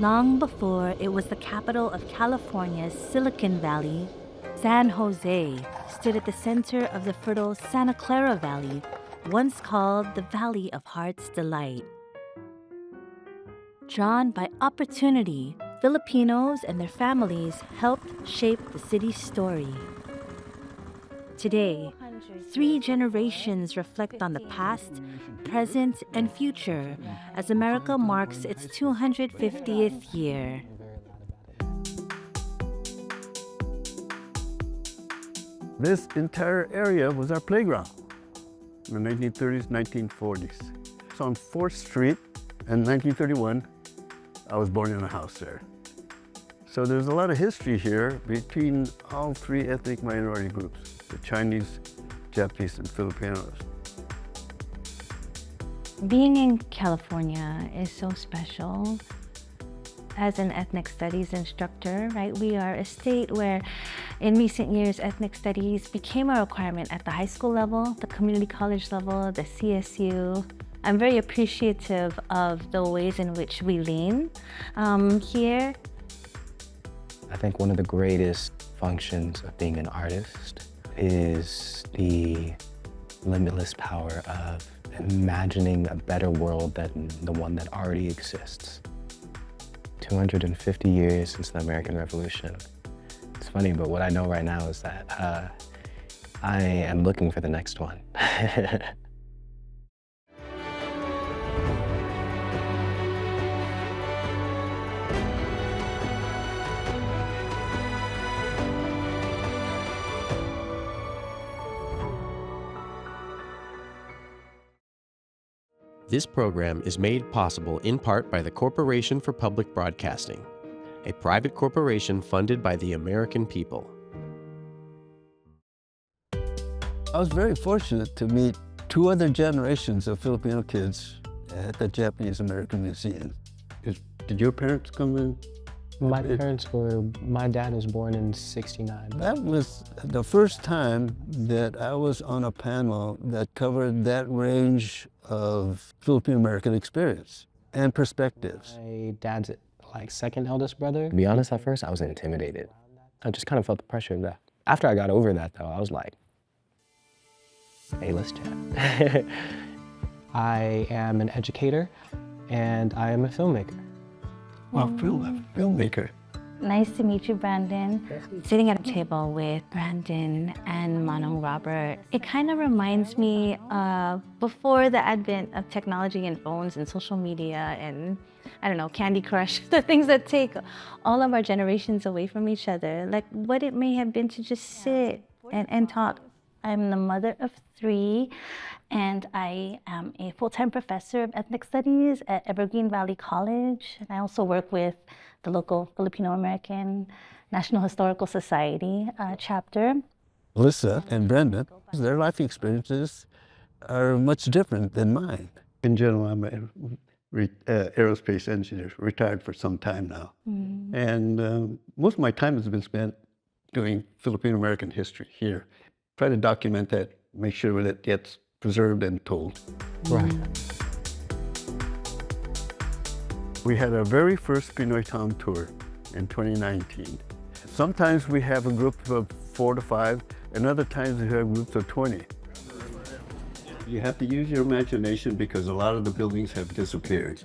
Long before it was the capital of California's Silicon Valley, San Jose stood at the center of the fertile Santa Clara Valley, once called the Valley of Heart's Delight. Drawn by opportunity, Filipinos and their families helped shape the city's story. Today, 3 generations reflect on the past, present, and future as America marks its 250th year. This entire area was our playground in the 1930s, 1940s. So on 4th Street in 1931, I was born in a house there. So there's a lot of history here between all 3 ethnic minority groups, the Chinese, Japanese, and Filipinos. Being in California is so special. As an ethnic studies instructor, right, we are a state where in recent years ethnic studies became a requirement at the high school level, the community college level, the CSU. I'm very appreciative of the ways in which we lean here. I think one of the greatest functions of being an artist is the limitless power of imagining a better world than the one that already exists. 250 years since the American Revolution. It's funny, but what I know right now is that I am looking for the next one. This program is made possible in part by the Corporation for Public Broadcasting, a private corporation funded by the American people. I was very fortunate to meet 2 other generations of Filipino kids at the Japanese-American Museum. Did your parents come in? My dad was born in '69. That was the first time that I was on a panel that covered that range of Filipino-American experience and perspectives. My dad's like second eldest brother. To be honest, at first I was intimidated. I just kind of felt the pressure of that. After I got over that though, I was like, hey, let's chat. I am an educator and I am a filmmaker. Well, filmmaker. Nice to meet you, Brandon. Sitting at a table with Brandon and Manong Robert, it kind of reminds me of before the advent of technology and phones and social media and, I don't know, Candy Crush, the things that take all of our generations away from each other, like what it may have been to just sit and talk. I'm the mother of 3, and I am a full-time professor of ethnic studies at Evergreen Valley College. And I also work with the local Filipino-American National Historical Society chapter. Melissa and Brendan, their life experiences are much different than mine. In general, I'm an aerospace engineer, retired for some time now. And most of my time has been spent doing Filipino-American history here. Try to document that, make sure that it gets preserved and told. Right. We had our very first Pinoy Town tour in 2019. Sometimes we have a group of 4 to 5, and other times we have groups of 20. You have to use your imagination because a lot of the buildings have disappeared.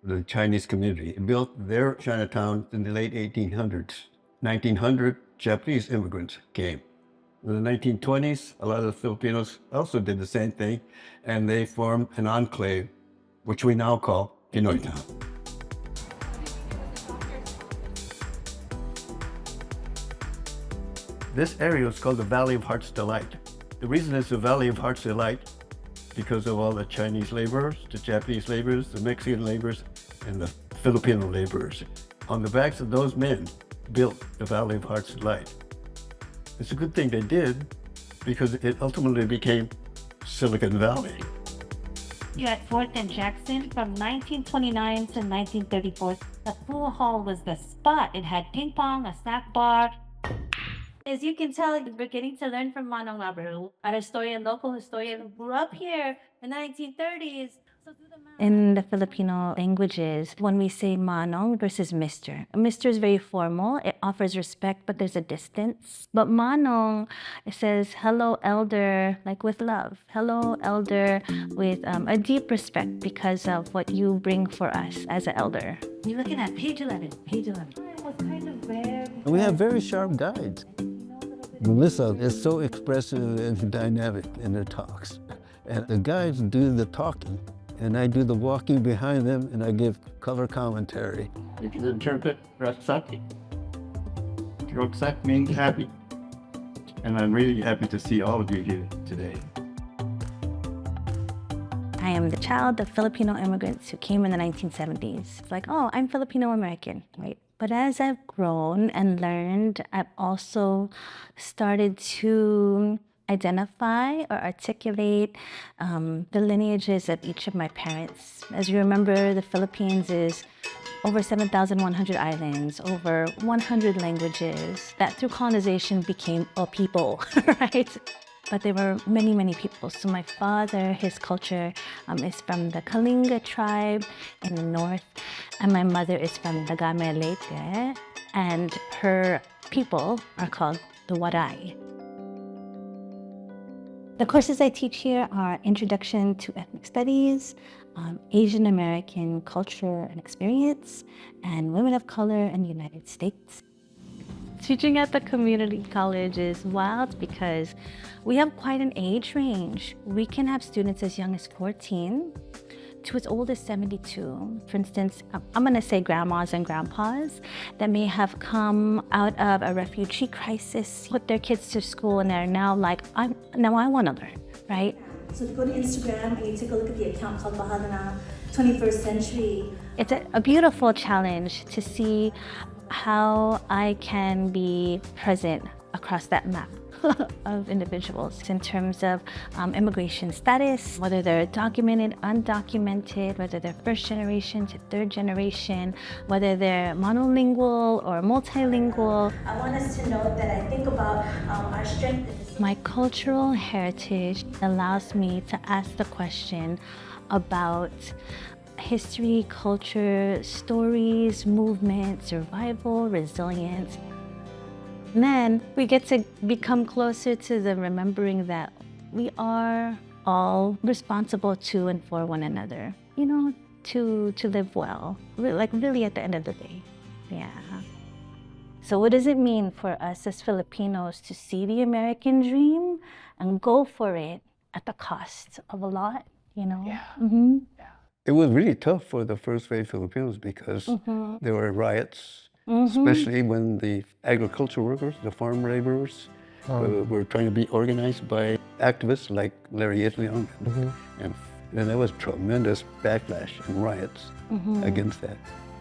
The Chinese community built their Chinatown in the late 1800s. 1900, Japanese immigrants came. In the 1920s, a lot of the Filipinos also did the same thing, and they formed an enclave, which we now call Pinoy Town. This area is called the Valley of Heart's Delight. The reason it's the Valley of Heart's Delight because of all the Chinese laborers, the Japanese laborers, the Mexican laborers, and the Filipino laborers. On the backs of those men built the Valley of Heart's Delight. It's a good thing they did because it ultimately became Silicon Valley. You're at 4th and Jackson from 1929 to 1934. The pool hall was the spot. It had ping pong, a snack bar. As you can tell, we're getting to learn from Manong Robert, our historian, local historian who grew up here in the 1930s, In the Filipino languages, when we say manong versus mister, mister is very formal. It offers respect, but there's a distance. But manong, it says, hello, elder, like with love. Hello, elder, with a deep respect because of what you bring for us as an elder. You're looking at page 11, page 11. It was kind of rare. We have very sharp guides. Melissa is so expressive and dynamic in her talks. And the guides do the talking, and I do the walking behind them, and I give color commentary. You can interpret Raksaki. Raksak means happy. And I'm really happy to see all of you here today. I am the child of Filipino immigrants who came in the 1970s. It's like, oh, I'm Filipino-American, right? But as I've grown and learned, I've also started to identify or articulate the lineages of each of my parents. As you remember, the Philippines is over 7,100 islands, over 100 languages, that through colonization became a people, right? But there were many, many people. So my father, his culture is from the Kalinga tribe in the north, and my mother is from the Game Leyte, and her people are called the Waray. The courses I teach here are Introduction to Ethnic Studies, Asian American Culture and Experience, and Women of Color in the United States. Teaching at the community college is wild because we have quite an age range. We can have students as young as 14 to as old as 72. For instance, I'm gonna say grandmas and grandpas that may have come out of a refugee crisis, put their kids to school, and they're now like, I wanna learn, right? So if you go to Instagram and you take a look at the account called Bahadana 21st Century. It's a beautiful challenge to see how I can be present across that map of individuals in terms of immigration status, whether they're documented, undocumented, whether they're first generation to third generation, whether they're monolingual or multilingual. I want us to know that I think about our strength. My cultural heritage allows me to ask the question about history, culture, stories, movement, survival, resilience. And then we get to become closer to the remembering that we are all responsible to and for one another, you know, to live well, really at the end of the day. Yeah. So what does it mean for us as Filipinos to see the American dream and go for it at the cost of a lot, you know? Yeah. Mm-hmm. Yeah. It was really tough for the first wave Filipinos because there were riots, especially when the agricultural workers, the farm laborers, were trying to be organized by activists like Larry Itliong. And there was tremendous backlash and riots against that.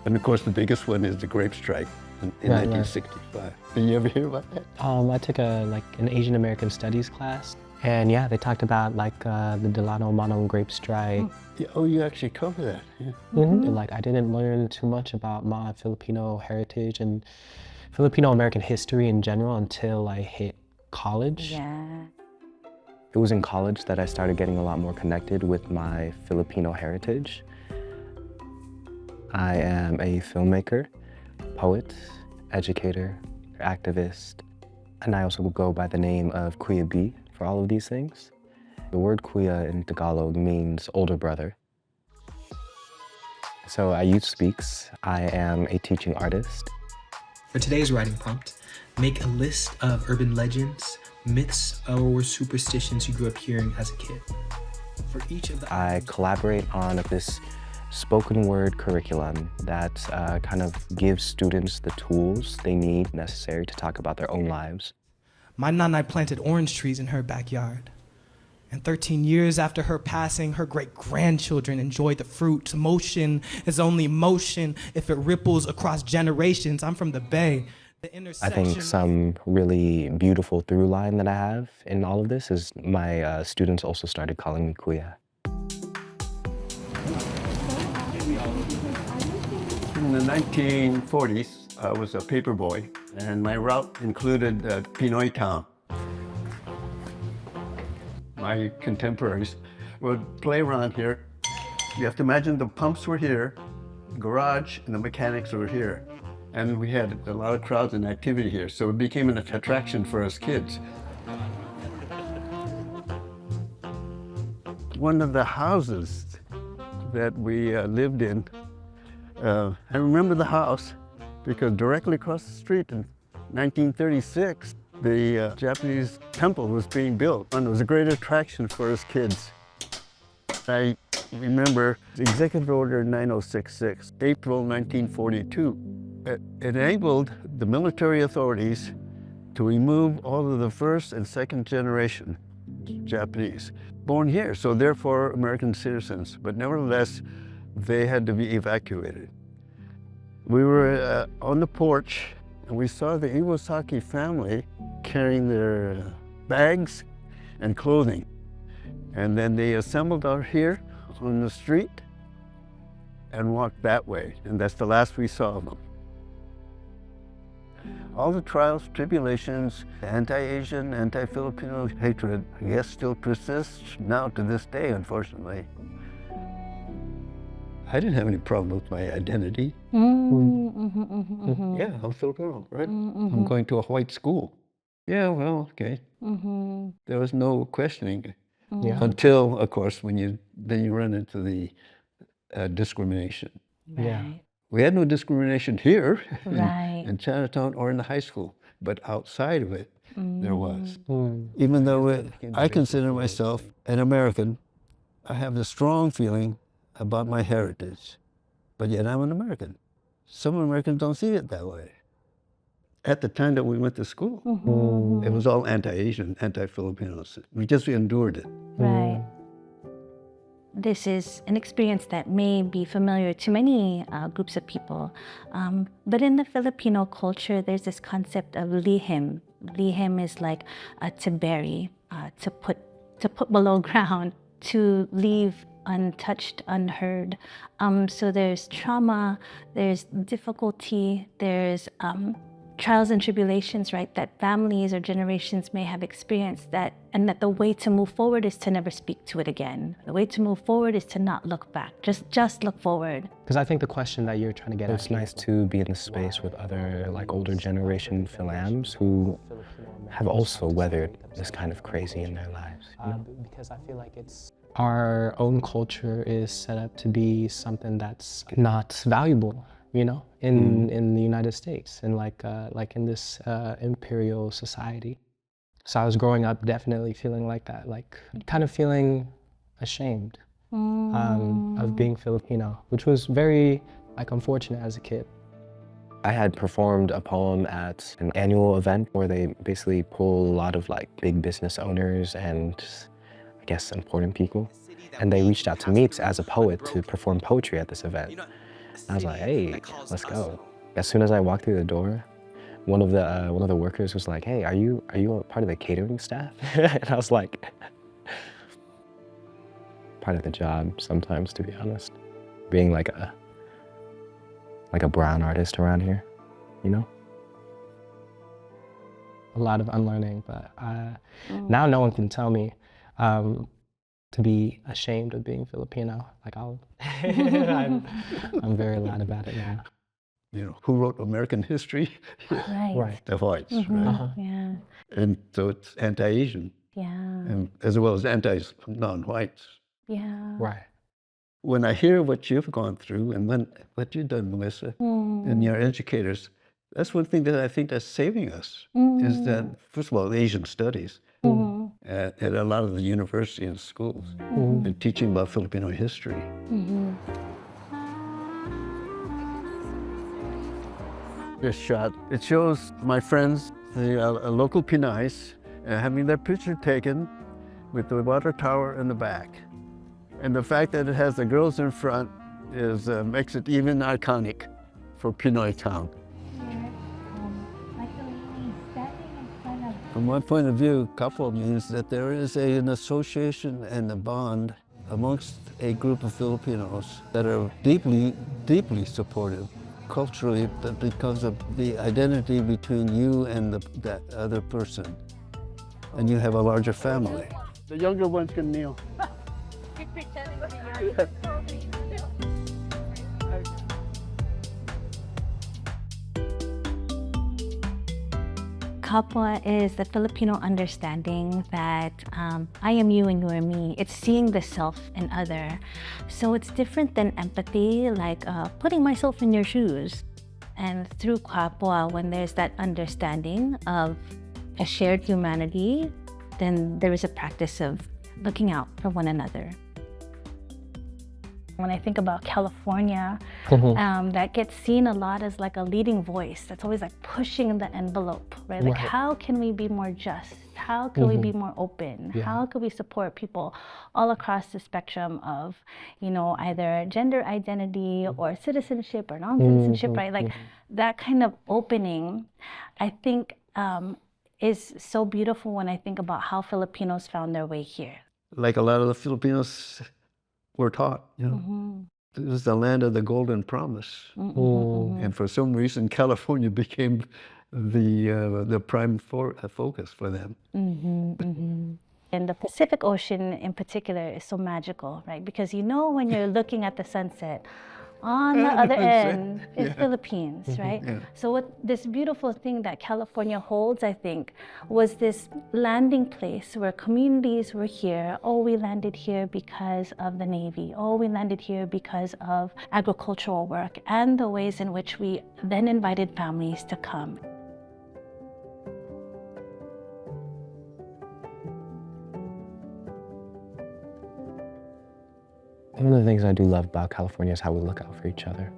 And of course, the biggest one is the grape strike in 1965. Did you ever hear about that? I took an Asian American Studies class, and yeah, they talked about the Delano Manong grape strike. Yeah, oh, you actually cover that. Yeah. And, I didn't learn too much about my Filipino heritage and Filipino-American history in general until I hit college. Yeah. It was in college that I started getting a lot more connected with my Filipino heritage. I am a filmmaker, poet, educator, activist, and I also go by the name of Kuya B for all of these things. The word Kuya in Tagalog means older brother. So at Youth Speaks, I am a teaching artist. For today's writing prompt, make a list of urban legends, myths, or superstitions you grew up hearing as a kid. For each of the I collaborate on this spoken word curriculum that kind of gives students the tools they need necessary to talk about their own lives. My nanay planted orange trees in her backyard. And 13 years after her passing, her great-grandchildren enjoyed the fruit. Motion is only motion if it ripples across generations. I'm from the Bay. I think some really beautiful through line that I have in all of this is my students also started calling me Kuya. In the 1940s, I was a paper boy, and my route included Pinoy Town. My contemporaries would play around here You have to imagine the pumps were here, garage, and the mechanics were here. And we had a lot of crowds and activity here, so it became an attraction for us kids. One of the houses that we lived in, I remember the house because directly across the street in 1936, the Japanese temple was being built, and it was a great attraction for us kids. I remember Executive Order 9066, April 1942. It enabled the military authorities to remove all of the first and second generation Japanese born here, so therefore American citizens, but nevertheless, they had to be evacuated. We were on the porch, and we saw the Iwasaki family carrying their bags and clothing. And then they assembled out here on the street and walked that way, and that's the last we saw of them. All the trials, tribulations, anti-Asian, anti-Filipino hatred, I guess, still persists now to this day, unfortunately. I didn't have any problem with my identity. Yeah, I'm Filipino, right? I'm going to a white school. Yeah, well, okay. There was no questioning until, of course, when you run into the discrimination. Yeah. We had no discrimination here Right. in Chinatown or in the high school, but outside of it, there was. Even though I consider myself an American, I have a strong feeling about my heritage, but yet I'm an American. Some Americans don't see it that way. At the time that we went to school, it was all anti-Asian, anti-Filipinos. We just endured it. Right. This is an experience that may be familiar to many groups of people, but in the Filipino culture, there's this concept of lihim. Lihim is like to bury, to put below ground, to leave untouched, unheard. So there's trauma, there's difficulty, there's trials and tribulations, right, that families or generations may have experienced, and that the way to move forward is to never speak to it again. The way to move forward is to not look back, just look forward. Because I think the question that you're trying to get at. It's nice to be in the space with other like older generation Filams who have also weathered this kind of crazy in their lives. You know? Because I feel like our own culture is set up to be something that's not valuable, you know, in the United States and like in this imperial society. So I was growing up definitely feeling like that, like kind of feeling ashamed of being Filipino, which was very like unfortunate as a kid. I had performed a poem at an annual event where they basically pull a lot of like big business owners and I guess important people. And they reached out to me as a poet to perform poetry at this event. I was like, hey, let's go. As soon as I walked through the door, one of the workers was like, hey, are you a part of the catering staff? And I was like, part of the job sometimes, to be honest. Being like a brown artist around here, you know? A lot of unlearning, but now no one can tell me to be ashamed of being Filipino. Like I'm very loud about it now. You know, who wrote American history? Right. The whites, right? Yeah. And so it's anti-Asian, Yeah. and as well as anti-non-whites. Yeah. Right. When I hear what you've gone through and what you've done, Melissa, and your educators, that's one thing that I think that's saving us, is that, first of all, Asian studies at a lot of the universities and schools, and teaching about Filipino history. This shot, it shows my friends, the local Pinays, having their picture taken with the water tower in the back. And the fact that it has the girls in front makes it even iconic for Pinoy Town. From my point of view, couple means that there is an association and a bond amongst a group of Filipinos that are deeply, deeply supportive culturally because of the identity between you and that other person. And you have a larger family. The younger ones can kneel. Pretending to be young. Kapwa is the Filipino understanding that I am you and you are me. It's seeing the self in other. So it's different than empathy, like putting myself in your shoes. And through Kapwa, when there's that understanding of a shared humanity, then there is a practice of looking out for one another. When I think about California, that gets seen a lot as like a leading voice. That's always like pushing the envelope, right? Like how can we be more just? How can we be more open? Yeah. How can we support people all across the spectrum of, you know, either gender identity or citizenship or non-citizenship, right? Like that kind of opening, I think is so beautiful when I think about how Filipinos found their way here. Like a lot of the Filipinos were taught, you know. It was the land of the golden promise. And for some reason, California became the prime focus for them. And the Pacific Ocean in particular is so magical, right? Because you know when you're looking at the sunset, on the other end is Philippines, right? So what this beautiful thing that California holds, I think, was this landing place where communities were here. Oh, we landed here because of the Navy. Oh, we landed here because of agricultural work and the ways in which we then invited families to come. One of the things I do love about California is how we look out for each other.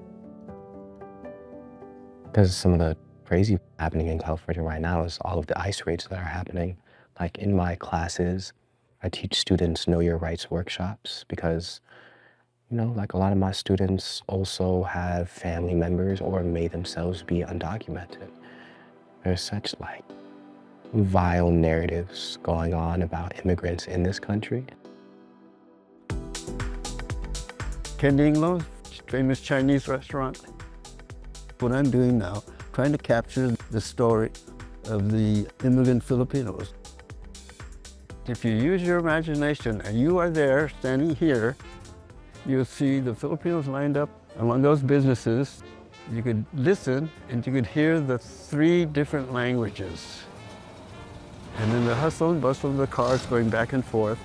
Because some of the crazy happening in California right now is all of the ICE raids that are happening. Like in my classes, I teach students know your rights workshops because, you know, like a lot of my students also have family members or may themselves be undocumented. There's such like vile narratives going on about immigrants in this country. Kending Lo's famous Chinese restaurant. What I'm doing now, trying to capture the story of the immigrant Filipinos. If you use your imagination and you are there standing here, you'll see the Filipinos lined up among those businesses. You could listen and you could hear the 3 different languages. And then the hustle and bustle of the cars going back and forth.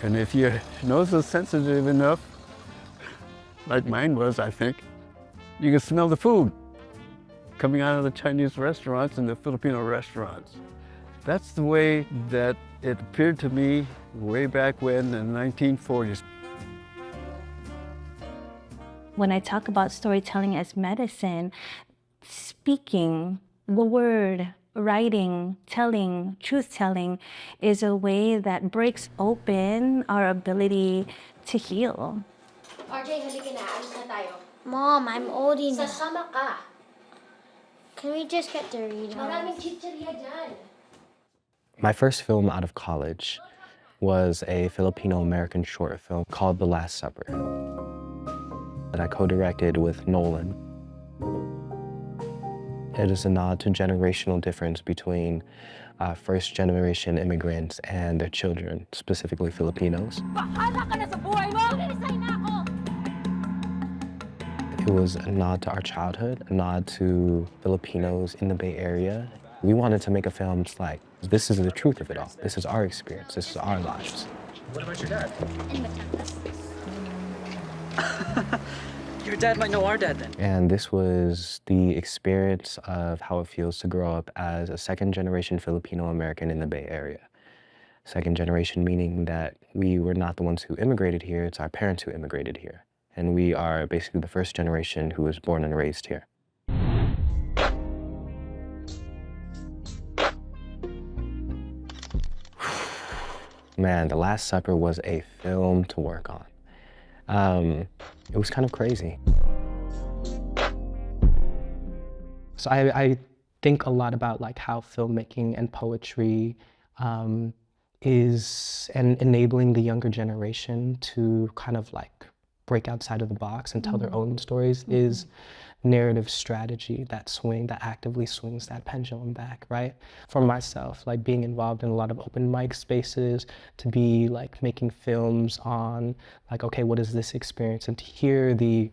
And if your nose is sensitive enough, like mine was, I think, you can smell the food coming out of the Chinese restaurants and the Filipino restaurants. That's the way that it appeared to me way back when in the 1940s. When I talk about storytelling as medicine, speaking, the word, writing, telling, truth-telling is a way that breaks open our ability to heal. RJ, halika na. Alis na tayo. Mom, I'm old enough. Sasama ka. Can we just get Doritos? Maraming chichirya dyan. My first film out of college was a Filipino-American short film called The Last Supper that I co-directed with Nolan. It is a nod to generational difference between first-generation immigrants and their children, specifically Filipinos. Bahala ka na sa buhay mo! Resign na ako! It was a nod to our childhood, a nod to Filipinos in the Bay Area. We wanted to make a film that's like, this is the truth of it all. This is our experience. This is our lives. What about your dad? Your dad might know our dad then. And this was the experience of how it feels to grow up as a second-generation Filipino-American in the Bay Area. Second generation meaning that we were not the ones who immigrated here, it's our parents who immigrated here. And we are basically the first generation who was born and raised here. Man, The Last Supper was a film to work on. It was kind of crazy. So I think a lot about like how filmmaking and poetry is enabling the younger generation to kind of like break outside of the box and tell their own stories is narrative strategy that actively swings that pendulum back, right? For myself, like being involved in a lot of open mic spaces, to be like making films on like, okay, what is this experience? And to hear the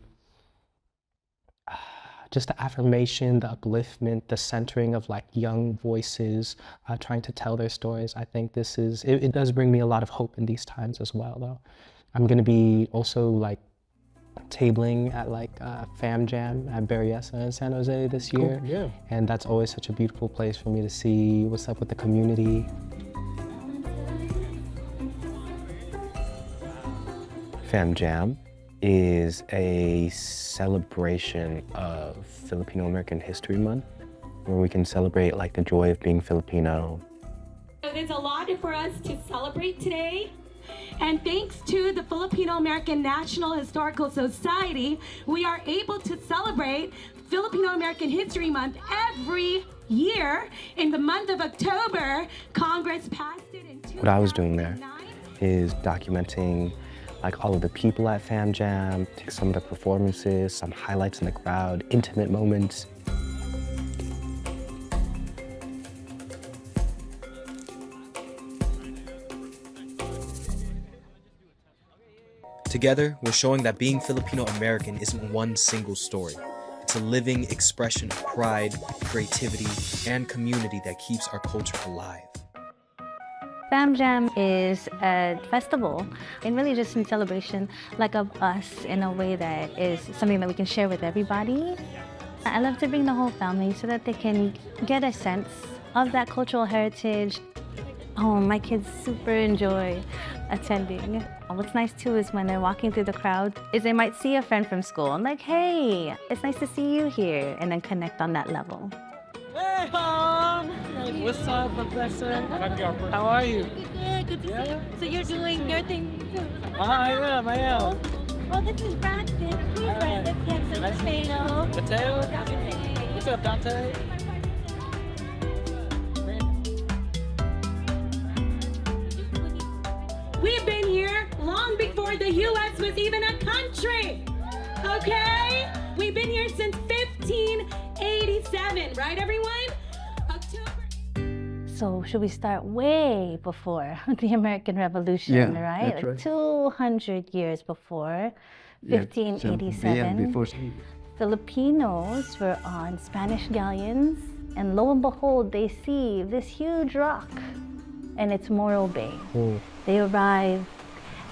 just the affirmation, the upliftment, the centering of like young voices trying to tell their stories. I think this is, it does bring me a lot of hope in these times as well though. I'm gonna be also like tabling at like Fam Jam at Berryessa in San Jose this year. Cool, yeah. And that's always such a beautiful place for me to see what's up with the community. Fam Jam is a celebration of Filipino-American History Month, where we can celebrate like the joy of being Filipino. There's a lot for us to celebrate today. And thanks to the Filipino-American National Historical Society, we are able to celebrate Filipino-American History Month every year. In the month of October, Congress passed it in 2009. What I was doing there is documenting like all of the people at Fam Jam, some of the performances, some highlights in the crowd, intimate moments. Together, we're showing that being Filipino-American isn't one single story. It's a living expression of pride, creativity, and community that keeps our culture alive. Fam Jam is a festival and really just in celebration like of us in a way that is something that we can share with everybody. I love to bring the whole family so that they can get a sense of that cultural heritage. Oh, my kids super enjoy attending. What's nice too is when they're walking through the crowd is they might see a friend from school. I'm like, hey, it's nice to see you here, and then connect on that level. Hey, Mom! What's up, Professor? How are you? Good to see you. So you're doing your thing too? I am. Oh, this is Brandon. Who's Brandon? Yes, Mateo. Mateo? What's up, Dante? We've been here long before the U.S. was even a country, okay? We've been here since 1587, right, everyone? So should we start way before the American Revolution, Yeah, right? that's Like right. 200 years before, Yeah, 1587. yeah, before. Filipinos were on Spanish galleons, and lo and behold, they see this huge rock, and it's Morro Bay. They arrive,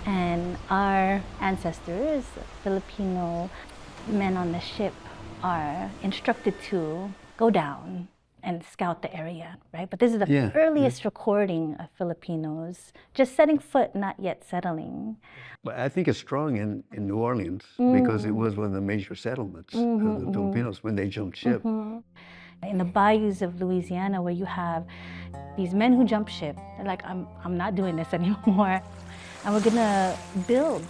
and our ancestors, Filipino men on the ship, are instructed to go down and scout the area, right? But this is the earliest recording of Filipinos just setting foot, not yet settling. But I think it's strong in New Orleans because it was one of the major settlements of the Filipinos when they jumped ship. In the bayous of Louisiana, where you have these men who jump ship, they're like, I'm not doing this anymore. And we're gonna build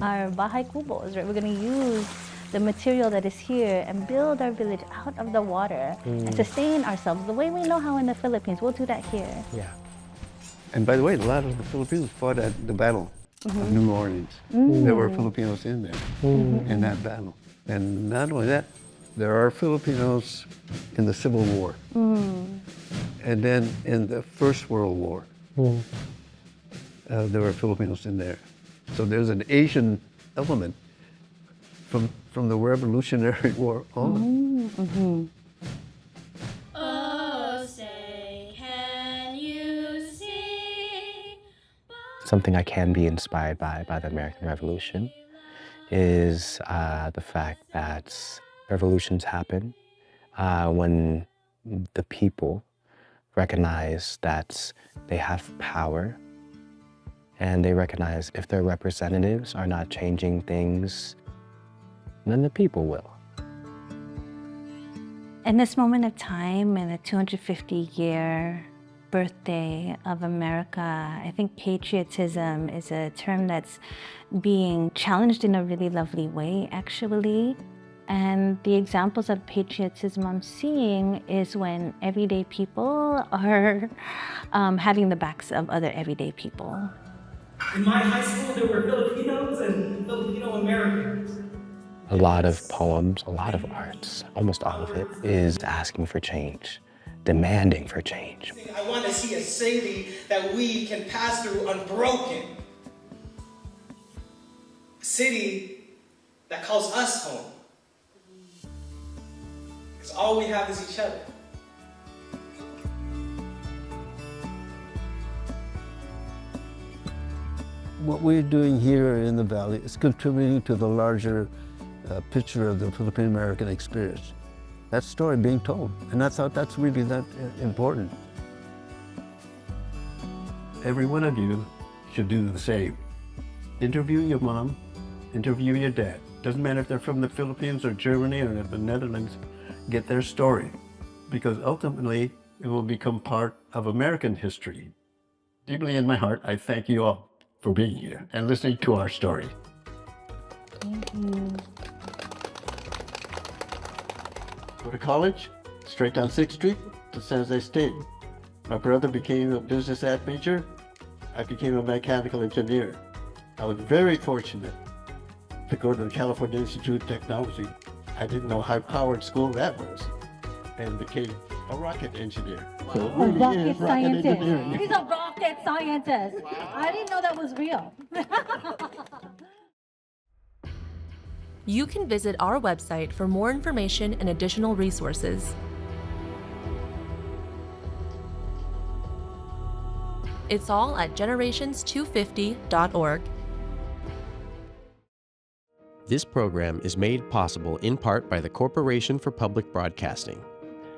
our bahay kubos, right? We're gonna use the material that is here and build our village out of the water and sustain ourselves the way we know how in the Philippines. We'll do that here. Yeah. And by the way, a lot of the Filipinos fought at the Battle of New Orleans. There were Filipinos in there in that battle. And not only that, there are Filipinos in the Civil War. And then in the First World War, there were Filipinos in there. So there's an Asian element from the Revolutionary War on. Oh, say, can you see? Something I can be inspired by the American Revolution is the fact that revolutions happen when the people recognize that they have power, and they recognize if their representatives are not changing things, then the people will. In this moment of time, in the 250-year birthday of America, I think patriotism is a term that's being challenged in a really lovely way, actually. And the examples of patriotism I'm seeing is when everyday people are having the backs of other everyday people. In my high school, there were Filipinos and Filipino-Americans. A lot of poems, a lot of arts, almost all of it is asking for change, demanding for change. I want to see a city that we can pass through unbroken. A city that calls us home. Because all we have is each other. What we're doing here in the Valley is contributing to the larger picture of the Filipino-American experience. That story being told, and that's really that important. Every one of you should do the same. Interview your mom, interview your dad. Doesn't matter if they're from the Philippines or Germany or the Netherlands, get their story, because ultimately it will become part of American history. Deeply in my heart, I thank you all for being here and listening to our story. Thank you. Go to college, straight down 6th Street to San Jose State. My brother became a business ad major. I became a mechanical engineer. I was very fortunate to go to the California Institute of Technology. I didn't know how powered school that was, and became a rocket engineer. So it really is rocket engineering. He's a rocket scientist. I didn't know that was real. You can visit our website for more information and additional resources. It's all at generations250.org. This program is made possible in part by the Corporation for Public Broadcasting,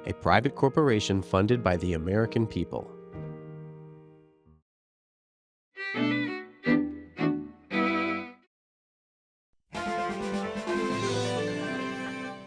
a private corporation funded by the American people.